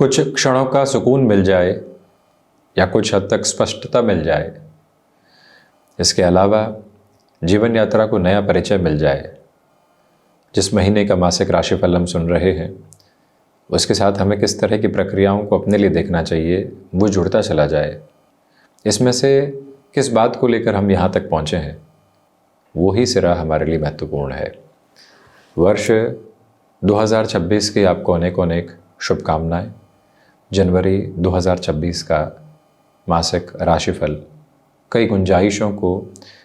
कुछ क्षणों का सुकून मिल जाए या कुछ हद तक स्पष्टता मिल जाए, इसके अलावा जीवन यात्रा को नया परिचय मिल जाए। जिस महीने का मासिक राशिफल हम सुन रहे हैं उसके साथ हमें किस तरह की प्रक्रियाओं को अपने लिए देखना चाहिए वो जुड़ता चला जाए। इसमें से किस बात को लेकर हम यहाँ तक पहुँचे हैं वो ही सिरा हमारे लिए महत्वपूर्ण है। वर्ष 2026 की आपको अनेकों अनेक शुभकामनाएं। जनवरी 2026 का मासिक राशिफल कई गुंजाइशों को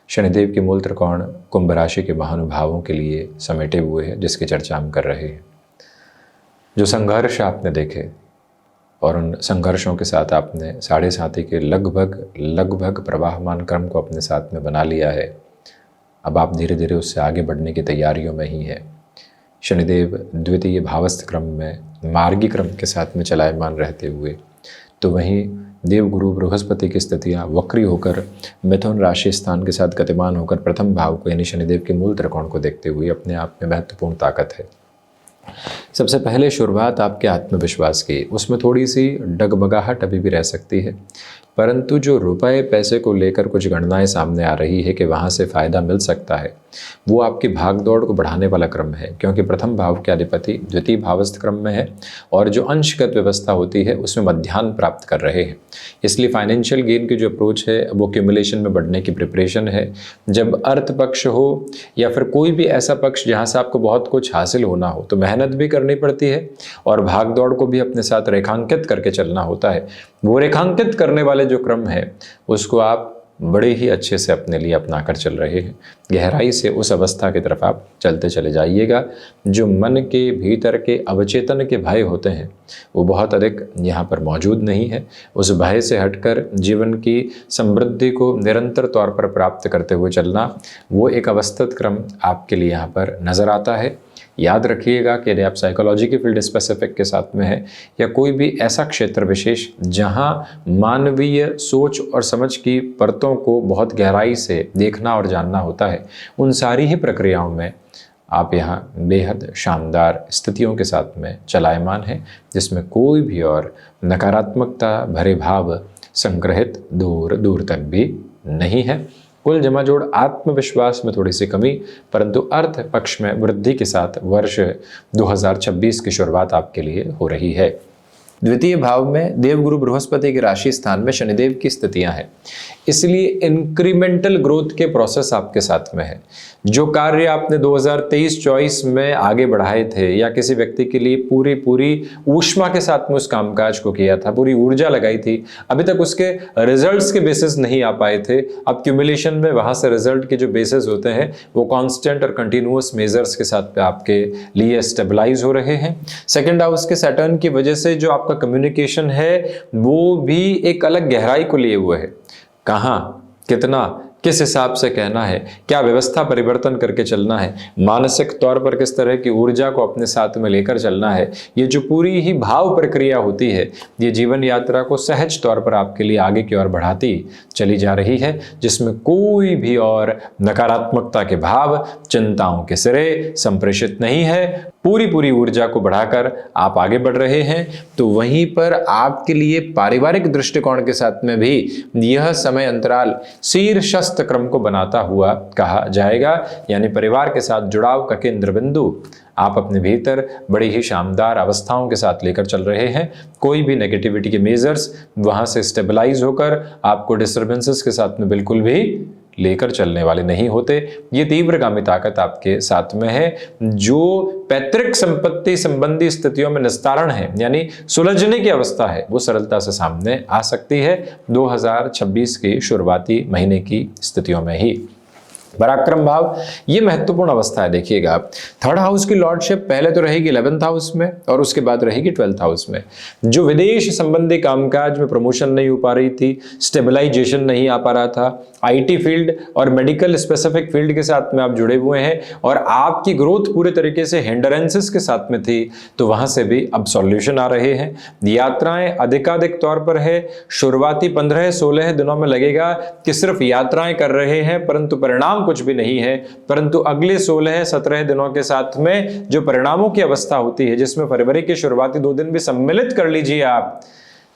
शनिदेव के मूल त्रिकोण कुंभ राशि के महानुभावों के लिए समेटे हुए है, जिसकी चर्चा हम कर रहे हैं। जो संघर्ष आपने देखे और उन संघर्षों के साथ आपने साढ़े साथी के लगभग प्रवाहमान क्रम को अपने साथ में बना लिया है। अब आप धीरे धीरे उससे आगे बढ़ने की तैयारियों में ही है। शनिदेव द्वितीय भावस्थ क्रम में मार्गी क्रम के साथ में चलायमान रहते हुए, तो वहीं देवगुरु बृहस्पति की स्थितियाँ वक्री होकर मिथुन राशि स्थान के साथ गतिमान होकर प्रथम भाव को यानी शनिदेव के मूल त्रिकोण को देखते हुए अपने आप में महत्वपूर्ण ताकत है। सबसे पहले शुरुआत आपके आत्मविश्वास की, उसमें थोड़ी सी डगमगाहट अभी भी रह सकती है, परंतु जो रुपए पैसे को लेकर कुछ गणनाएं सामने आ रही है कि वहाँ से फ़ायदा मिल सकता है, वो आपकी भागदौड़ को बढ़ाने वाला क्रम है। क्योंकि प्रथम भाव के अधिपति द्वितीय भावस्थ क्रम में है और जो अंशगत व्यवस्था होती है उसमें मध्याह्न प्राप्त कर रहे हैं। इसलिए फाइनेंशियल गेन की जो अप्रोच है वो एक्यूमुलेशन में बढ़ने की प्रिपरेशन है। जब अर्थ पक्ष हो या फिर कोई भी ऐसा पक्ष जहाँ से आपको बहुत कुछ हासिल होना हो तो मेहनत भी करनी पड़ती है और भागदौड़ को भी अपने साथ रेखांकित करके चलना होता है। वो रेखांकित करने वाले जो क्रम है उसको आप बड़े ही अच्छे से अपने लिए अपना कर चल रहे हैं। गहराई से उस अवस्था की तरफ आप चलते चले जाइएगा। जो मन के भीतर के अवचेतन के भय होते हैं वो बहुत अधिक यहाँ पर मौजूद नहीं है। उस भय से हटकर जीवन की समृद्धि को निरंतर तौर पर प्राप्त करते हुए चलना, वो एक अवस्थित क्रम आपके लिए यहाँ पर नज़र आता है। याद रखिएगा कि यदि आप साइकोलॉजी की फील्ड स्पेसिफिक के साथ में है या कोई भी ऐसा क्षेत्र विशेष जहां मानवीय सोच और समझ की परतों को बहुत गहराई से देखना और जानना होता है, उन सारी ही प्रक्रियाओं में आप यहाँ बेहद शानदार स्थितियों के साथ में चलायमान हैं, जिसमें कोई भी और नकारात्मकता भरे भाव संग्रहित दूर दूर तक भी नहीं है। कुल जमाजोड़ आत्मविश्वास में थोड़ी सी कमी, परंतु अर्थ पक्ष में वृद्धि के साथ वर्ष 2026 की शुरुआत आपके लिए हो रही है। द्वितीय भाव में देवगुरु बृहस्पति के राशि स्थान में शनिदेव की स्थितियां हैं, इसलिए इंक्रीमेंटल ग्रोथ के प्रोसेस आपके साथ में है। जो कार्य आपने 2023-24 में आगे बढ़ाए थे या किसी व्यक्ति के लिए पूरी ऊष्मा के साथ में उस कामकाज को किया था, पूरी ऊर्जा लगाई थी, अभी तक उसके रिजल्ट्स के बेसिस नहीं आ पाए थे। अब क्यूमुलेशन में वहां से रिजल्ट के जो बेसिस होते हैं वो कांस्टेंट और कंटिन्यूअस मेजर्स के साथ पे आपके लिए स्टेबलाइज हो रहे हैं। सेकेंड हाउस के सैटर्न की वजह से जो आपका कम्युनिकेशन है वो भी एक अलग गहराई को लिए हुए है। कहाँ, कितना, किस हिसाब से कहना है, क्या व्यवस्था परिवर्तन करके चलना है, मानसिक तौर पर किस तरह की ऊर्जा को अपने साथ में लेकर चलना है, ये जो पूरी ही भाव प्रक्रिया होती है ये जीवन यात्रा को सहज तौर पर आपके लिए आगे की ओर बढ़ाती चली जा रही है, जिसमें कोई भी और नकारात्मकता के भाव, चिंताओं के सिरे संप्रेषित नहीं है। पूरी ऊर्जा को बढ़ाकर आप आगे बढ़ रहे हैं। तो वहीं पर आपके लिए पारिवारिक दृष्टिकोण के साथ में भी यह समय अंतराल शीर्षस्थ क्रम को बनाता हुआ कहा जाएगा, यानी परिवार के साथ जुड़ाव का केंद्र बिंदु आप अपने भीतर बड़ी ही शानदार अवस्थाओं के साथ लेकर चल रहे हैं। कोई भी नेगेटिविटी के मेजर्स वहां से स्टेबलाइज होकर आपको डिस्टर्बेंसेस के साथ में बिल्कुल भी लेकर चलने वाले नहीं होते। ये तीव्रगामी ताकत आपके साथ में है। जो पैतृक संपत्ति संबंधी स्थितियों में निस्तारण है यानी सुलझने की अवस्था है वो सरलता से सामने आ सकती है 2026 की शुरुआती महीने की स्थितियों में ही। पराक्रम भाव ये महत्वपूर्ण अवस्था है। देखिएगा, थर्ड हाउस की लॉर्डशिप पहले तो रहेगी 11th हाउस में और उसके बाद रहेगी 12th हाउस में। जो विदेश संबंधी कामकाज में प्रमोशन नहीं हो पा रही थी, स्टेबलाइजेशन नहीं आ पा रहा था, आईटी फील्ड और मेडिकल स्पेसिफिक फील्ड के साथ में आप जुड़े हुए हैं और आपकी ग्रोथ पूरे तरीके से हिंडरेंसेस के साथ में थी, तो वहां से भी अब सॉल्यूशन आ रहे हैं। यात्राएं अधिकाधिक तौर पर है। शुरुआती 15-16 दिनों में लगेगा कि सिर्फ यात्राएं कर रहे हैं, परंतु परिणाम कुछ भी नहीं है, परंतु अगले 16-17 दिनों के साथ में जो परिणामों की अवस्था होती है, जिसमें फरवरी के शुरुआती 2 दिन भी सम्मिलित कर लीजिए आप,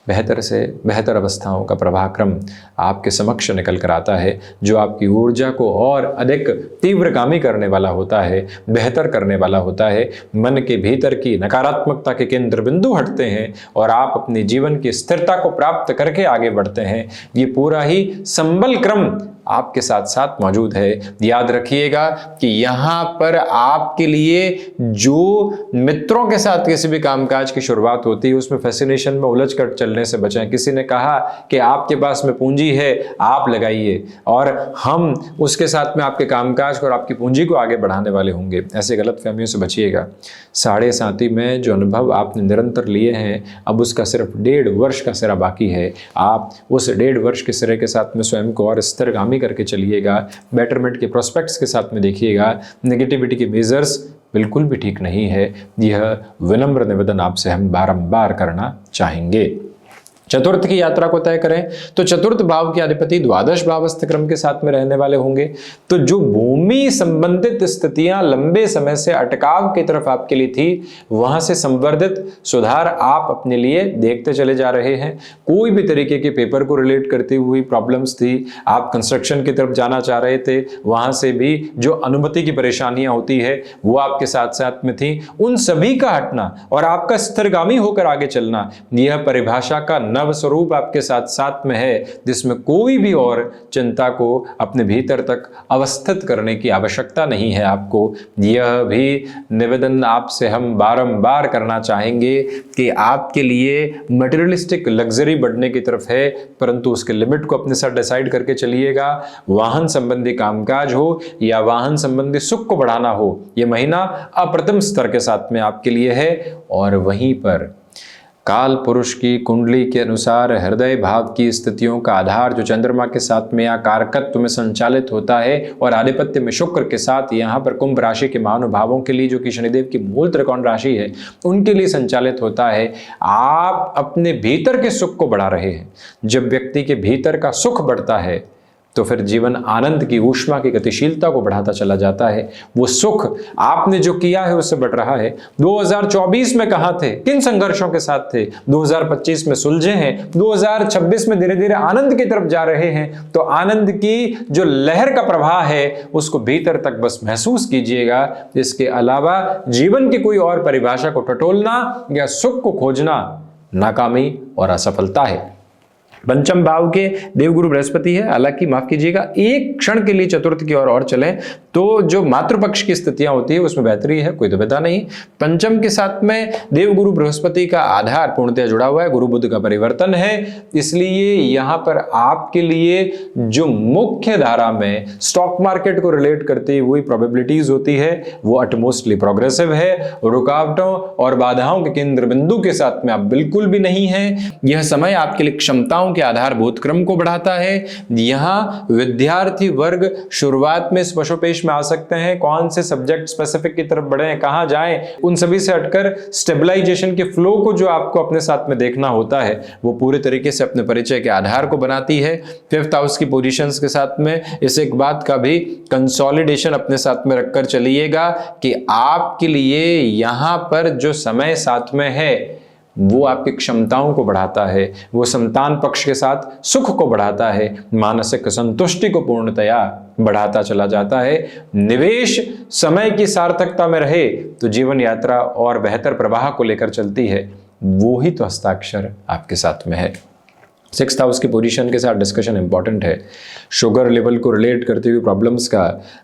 बेहतर से बेहतर अवस्थाओं का प्रभाक्रम आपके समक्ष निकल कर आता है, जो आपकी ऊर्जा को और अधिक तीव्रगामी करने वाला होता है, बेहतर करने वाला होता है। मन के भीतर की नकारात्मकता के केंद्र बिंदु हटते हैं और आप अपने जीवन की स्थिरता को प्राप्त करके आगे बढ़ते हैं। ये पूरा ही संबल क्रम आपके साथ साथ मौजूद है। याद रखिएगा कि यहाँ पर आपके लिए जो मित्रों के साथ किसी भी कामकाज की शुरुआत होती है, उसमें फैसिनेशन में उलझ कर चलने से बचें। किसी ने कहा कि आपके पास में पूंजी है, आप लगाइए, और हम उसके साथ में आपके कामकाज को और आपकी पूंजी को आगे बढ़ाने वाले होंगे। ऐसे गलतफहमियों से बचिएगा। 7.5 में जो अनुभव आपने निरंतर लिए हैं, अब उसका सिर्फ 1.5 वर्ष का सिरा बाकी है। आप उस 1.5 वर्ष के सिरे के साथ में स्वयं को और स्थिरगामी करके चलिएगा। बेटरमेंट के प्रोस्पेक्ट्स के साथ में देखिएगा। नेगेटिविटी के मेजर्स बिल्कुल भी ठीक नहीं है। यह विनम्र निवेदन आपसे हम बारंबार करना चाहेंगे। चतुर्थ की यात्रा को तय करें तो चतुर्थ भाव के अधिपति द्वादश भावस्थ क्रम के साथ में रहने वाले होंगे। तो जो भूमि संबंधित स्थितियां लंबे समय से अटकाव की तरफ आपके लिए थी, वहां से संवर्धित सुधार आप अपने लिए देखते चले जा रहे हैं। कोई भी तरीके के पेपर को रिलेट करती हुई प्रॉब्लम्स थी, आप कंस्ट्रक्शन की तरफ जाना चाह रहे थे, वहां से भी जो अनुमति की परेशानियां होती है वो आपके साथ साथ में थी, उन सभी का हटना और आपका स्थिरगामी होकर आगे चलना, यह परिभाषा का नव स्वरूप आपके साथ साथ में है, जिसमें कोई भी और चिंता को अपने भीतर तक अवस्थित करने की आवश्यकता नहीं है आपको। यह भी निवेदन आपसे हम बारंबार करना चाहेंगे कि आपके लिए मटेरियलिस्टिक लग्जरी बढ़ने की तरफ है, परंतु उसके लिमिट को अपने साथ डिसाइड करके चलिएगा। वाहन संबंधी कामकाज हो या वाहन संबंधी सुख को बढ़ाना हो, यह महीना अप्रतिम स्तर के साथ में आपके लिए है। और वहीं पर काल पुरुष की कुंडली के अनुसार हृदय भाव की स्थितियों का आधार जो चंद्रमा के साथ में या कारकत्व में संचालित होता है और आधिपत्य में शुक्र के साथ यहाँ पर कुंभ राशि के महानुभावों के लिए, जो कि शनिदेव की मूल त्रिकोण राशि है, उनके लिए संचालित होता है। आप अपने भीतर के सुख को बढ़ा रहे हैं। जब व्यक्ति के भीतर का सुख बढ़ता है तो फिर जीवन आनंद की ऊष्मा की गतिशीलता को बढ़ाता चला जाता है। वो सुख आपने जो किया है उससे बढ़ रहा है। 2024 में कहां थे, किन संघर्षों के साथ थे, 2025 में सुलझे हैं, 2026 में धीरे धीरे आनंद की तरफ जा रहे हैं। तो आनंद की जो लहर का प्रवाह है उसको भीतर तक बस महसूस कीजिएगा। इसके अलावा जीवन की कोई और परिभाषा को टटोलना या सुख को खोजना नाकामी और असफलता है। पंचम भाव के देवगुरु बृहस्पति है। हालांकि माफ कीजिएगा, एक क्षण के लिए चतुर्थ की ओर और चलें तो जो मातृपक्ष की स्थितियां होती है उसमें बेहतरी है, कोई दुविधा नहीं। पंचम के साथ में देवगुरु बृहस्पति का आधार पूर्णतः जुड़ा हुआ है, गुरु बुध का परिवर्तन है, इसलिए यहां पर आपके लिए जो मुख्य धारा में स्टॉक मार्केट को रिलेट करती हुई प्रोबेबिलिटीज होती है वो अटमोस्टली प्रोग्रेसिव है। रुकावटों और बाधाओं के केंद्र बिंदु के साथ में आप बिल्कुल भी नहीं है। यह समय आपके लिए क्षमताओं के आधारभूत क्रम को बढ़ाता है। यहां विद्यार्थी वर्ग शुरुआत में स्पशोपेश में आ सकते हैं, कौन से सब्जेक्ट स्पेसिफिक की तरफ बढ़े, कहां जाएं, उन सभी से हटकर स्टेबलाइजेशन के फ्लो को जो आपको अपने साथ में देखना होता है वो पूरे तरीके से अपने परिचय के आधार को बनाती है। 5th हाउस की पोजीशंस के साथ में इस एक बात का भी कंसोलिडेशन अपने साथ में रखकर चलिएगा कि आपके लिए यहां पर जो समय साथ में है वो आपकी क्षमताओं को बढ़ाता है, वो संतान पक्ष के साथ सुख को बढ़ाता है, मानसिक संतुष्टि को पूर्णतया बढ़ाता चला जाता है। निवेश समय की सार्थकता में रहे तो जीवन यात्रा और बेहतर प्रवाह को लेकर चलती है। वो ही तो हस्ताक्षर आपके साथ में है। 6th हाउस की पोजीशन के साथ डिस्कशन इंपॉर्टेंट है। शुगर लेवल को रिलेट करते हुए प्रॉब्लम्स का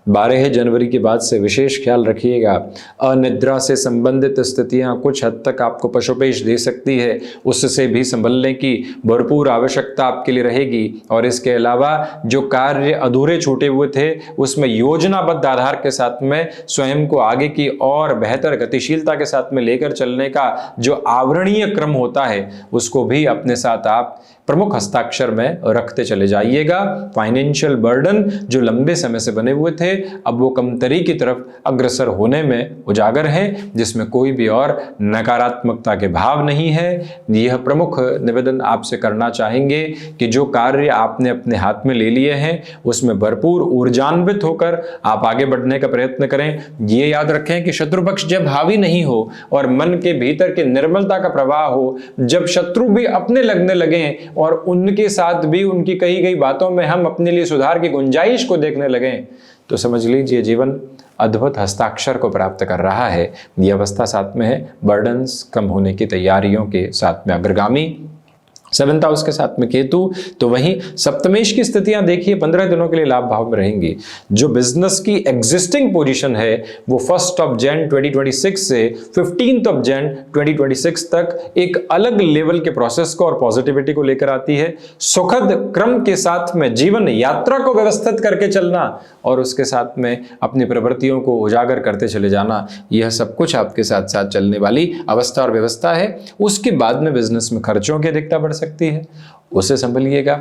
12 जनवरी के बाद से विशेष ख्याल रखिएगा। अनिद्रा से संबंधित स्थितियां कुछ हद तक आपको पशुपेश दे सकती है, उससे भी संभलने की भरपूर आवश्यकता आपके लिए रहेगी। और इसके अलावा जो कार्य अधूरे छूटे हुए थे उसमें योजनाबद्ध आधार के साथ में स्वयं को आगे की और बेहतर गतिशीलता के साथ में लेकर चलने का जो आवरणीय क्रम होता है उसको भी अपने साथ आप प्रमुख हस्ताक्षर में रखते चले जाइएगा। फाइनेंशियल बर्डन जो लंबे समय से बने हुए थे, अब वो कमतरी की तरफ अग्रसर होने में उजागर है, जिसमें कोई भी और नकारात्मकता के भाव नहीं है। यह प्रमुख निवेदन आपसे करना चाहेंगे कि जो कार्य आपने अपने हाथ में ले लिए हैं उसमें भरपूर ऊर्जान्वित होकर आप आगे बढ़ने का प्रयत्न करें। ये याद रखें कि शत्रु पक्ष जब हावी नहीं हो और मन के भीतर के निर्मलता का प्रवाह हो, जब शत्रु भी अपने लगने लगे और उनके साथ भी उनकी कही गई बातों में हम अपने लिए सुधार की गुंजाइश को देखने लगे, तो समझ लीजिए जीवन अद्भुत हस्ताक्षर को प्राप्त कर रहा है। यह अवस्था साथ में है बर्डन्स कम होने की तैयारियों के साथ में अग्रगामी। 7th हाउस के साथ में केतु, तो वहीं सप्तमेश की स्थितियां देखिए 15 दिनों के लिए लाभ भाव में रहेंगी। जो बिजनेस की एग्जिस्टिंग पोजीशन है वो 1 जनवरी 2026 से 15 जनवरी 2026 तक एक अलग लेवल के प्रोसेस को और पॉजिटिविटी को लेकर आती है। सुखद क्रम के साथ में जीवन यात्रा को व्यवस्थित करके चलना और उसके साथ में अपनी प्रवृत्तियों को उजागर करते चले जाना, यह सब कुछ आपके साथ साथ चलने वाली अवस्था और व्यवस्था है। उसके बाद में बिजनेस में खर्चों की अधिकता बढ़ सकती है, उसे संभलिएगा।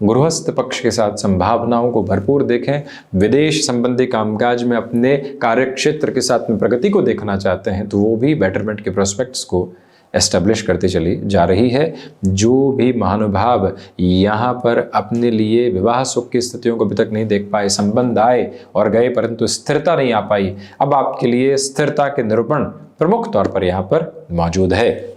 गृहस्थ पक्ष के साथ संभावनाओं को भरपूर देखें। विदेश संबंधी कामकाज में अपने कार्यक्षेत्र के साथ में प्रगति को देखना चाहते हैं तो वो भी बेटरमेंट के प्रोस्पेक्ट्स को एस्टेब्लिश करती चली जा रही है। जो भी महानुभाव यहाँ पर अपने लिए विवाह सुख की स्थितियों को अभी तक नहीं देख पाए, संबंध आए और गए परंतु स्थिरता नहीं आ पाई, अब आपके लिए स्थिरता के निरूपण प्रमुख तौर पर यहाँ पर मौजूद है।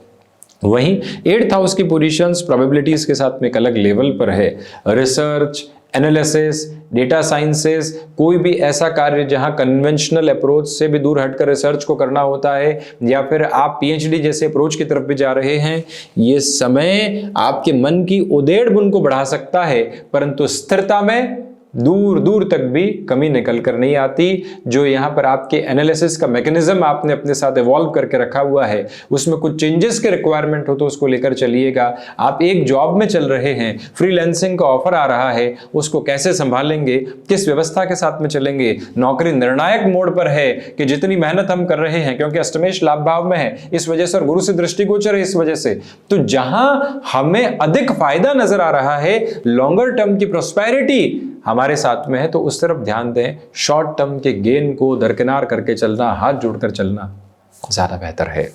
वहीं 8th हाउस की पोजीशंस प्रोबेबिलिटीज के साथ में एक अलग लेवल पर है। रिसर्च, एनालिसिस, डेटा साइंसेस, कोई भी ऐसा कार्य जहां कन्वेंशनल अप्रोच से भी दूर हटकर रिसर्च को करना होता है, या फिर आप पीएचडी जैसे अप्रोच की तरफ भी जा रहे हैं, ये समय आपके मन की उदेड़ बुन को बढ़ा सकता है, परंतु स्थिरता में दूर दूर तक भी कमी निकल कर नहीं आती। जो यहाँ पर आपके एनालिसिस का मैकेनिज्म आपने अपने साथ इवॉल्व करके रखा हुआ है, उसमें कुछ चेंजेस के रिक्वायरमेंट हो तो उसको लेकर चलिएगा। आप एक जॉब में चल रहे हैं, फ्रीलांसिंग का ऑफर आ रहा है, उसको कैसे संभालेंगे, किस व्यवस्था के साथ में चलेंगे। नौकरी निर्णायक मोड पर है कि जितनी मेहनत हम कर रहे हैं, क्योंकि अष्टमेश लाभ भाव में है इस वजह से और गुरु से दृष्टिगोचर है इस वजह से, तो जहां हमें अधिक फायदा नजर आ रहा है, लॉन्गर टर्म की प्रोस्पेरिटी हमारे साथ में है, तो उस तरफ ध्यान दें। शॉर्ट टर्म के गेन को दरकिनार करके चलना, हाथ जोड़कर चलना ज्यादा बेहतर है।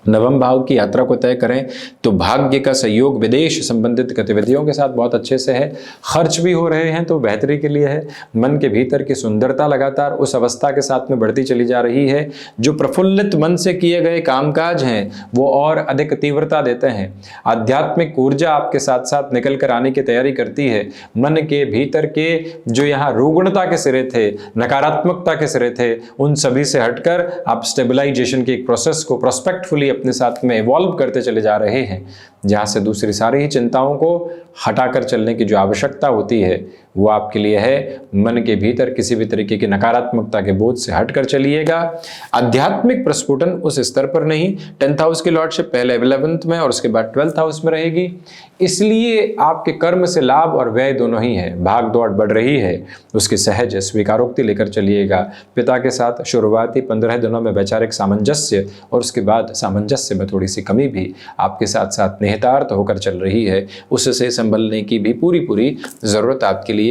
नवम भाव की यात्रा को तय करें तो भाग्य का सहयोग विदेश संबंधित गतिविधियों के साथ बहुत अच्छे से है। खर्च भी हो रहे हैं तो बेहतरी के लिए है। मन के भीतर की सुंदरता लगातार उस अवस्था के साथ में बढ़ती चली जा रही है। जो प्रफुल्लित मन से किए गए कामकाज हैं वो और अधिक तीव्रता देते हैं। आध्यात्मिक ऊर्जा आपके साथ साथ निकल कर आने की तैयारी करती है। मन के भीतर के जो यहाँ रुग्णता के सिरे थे, नकारात्मकता के सिरे थे, उन सभी से हटकर आप स्टेबलाइजेशन की एक प्रोसेस को प्रोस्पेक्टफुली अपने साथ में इवॉल्व करते चले जा रहे हैं, जहां से दूसरी सारी ही चिंताओं को हटाकर चलने की जो आवश्यकता होती है वो आपके लिए है। मन के भीतर किसी भी तरीके की नकारात्मकता के बोझ से हटकर चलिएगा। आध्यात्मिक प्रस्फुटन उस स्तर पर नहीं। 10th हाउस की लॉर्डशिप पहले 11th में और उसके बाद 12th हाउस में रहेगी, इसलिए आपके कर्म से लाभ और व्यय दोनों ही है। भाग दौड़ बढ़ रही है, उसकी सहज स्वीकारोक्ति लेकर चलिएगा। पिता के साथ शुरुआती 15 दिनों में वैचारिक सामंजस्य और उसके बाद सामंजस्य में थोड़ी सी कमी भी आपके साथ साथ निहितार्थ होकर चल रही है। उससे संभलने की भी पूरी जरूरत आपके लिए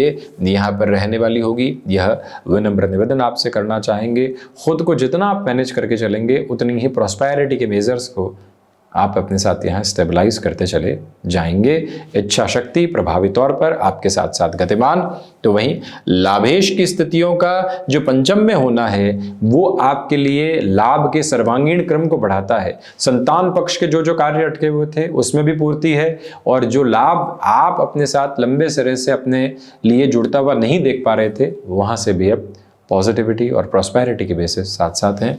यहाँ पर रहने वाली होगी। यह विनम्र निवेदन आपसे करना चाहेंगे। खुद को जितना आप मैनेज करके चलेंगे उतनी ही प्रॉस्पेरिटी के मेजर्स को आप अपने साथ यहाँ स्टेबलाइज करते चले जाएंगे। इच्छा शक्ति प्रभावी तौर पर आपके साथ साथ गतिमान। तो वहीं लाभेश की स्थितियों का जो पंचम में होना है वो आपके लिए लाभ के सर्वांगीण क्रम को बढ़ाता है। संतान पक्ष के जो कार्य अटके हुए थे उसमें भी पूर्ति है, और जो लाभ आप अपने साथ लंबे सिरे से अपने लिए जुड़ता हुआ नहीं देख पा रहे थे, वहां से भी अब पॉजिटिविटी और प्रॉस्पेरिटी के बेसिस साथ साथ हैं।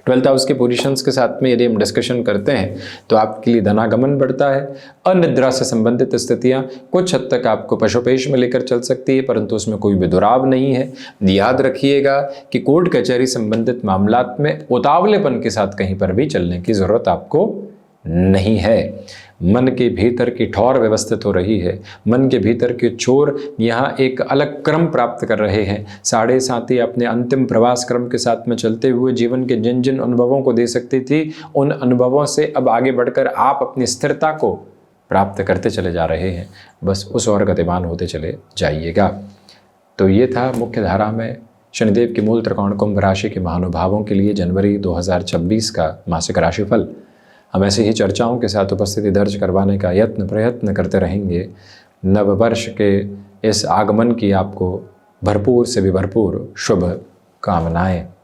12th हाउस के पोजीशंस के साथ में यदि हम डिस्कशन करते हैं तो आपके लिए धनागमन बढ़ता है। अनिद्रा से संबंधित स्थितियां कुछ हद तक आपको पशुपेश में लेकर चल सकती है, परंतु उसमें कोई भी दुराव नहीं है। याद रखिएगा कि कोर्ट कचहरी संबंधित मामलात में उतावलेपन के साथ कहीं पर भी चलने की जरूरत आपको नहीं है। मन के भीतर की ठौर व्यवस्थित हो रही है। मन के भीतर के चोर यहाँ एक अलग क्रम प्राप्त कर रहे हैं। साढ़े साथी अपने अंतिम प्रवास क्रम के साथ में चलते हुए जीवन के जिन जिन अनुभवों को दे सकती थी, उन अनुभवों से अब आगे बढ़कर आप अपनी स्थिरता को प्राप्त करते चले जा रहे हैं, बस उस ओर गतिमान होते चले जाइएगा। तो ये था मुख्य धारा में शनिदेव की मूल त्रिकोण कुंभ राशि के महानुभावों के लिए जनवरी 2026 का मासिक राशिफल। हम ऐसी ही चर्चाओं के साथ उपस्थिति दर्ज करवाने का प्रयत्न करते रहेंगे। नव वर्ष के इस आगमन की आपको भरपूर से भी भरपूर शुभ कामनाएं।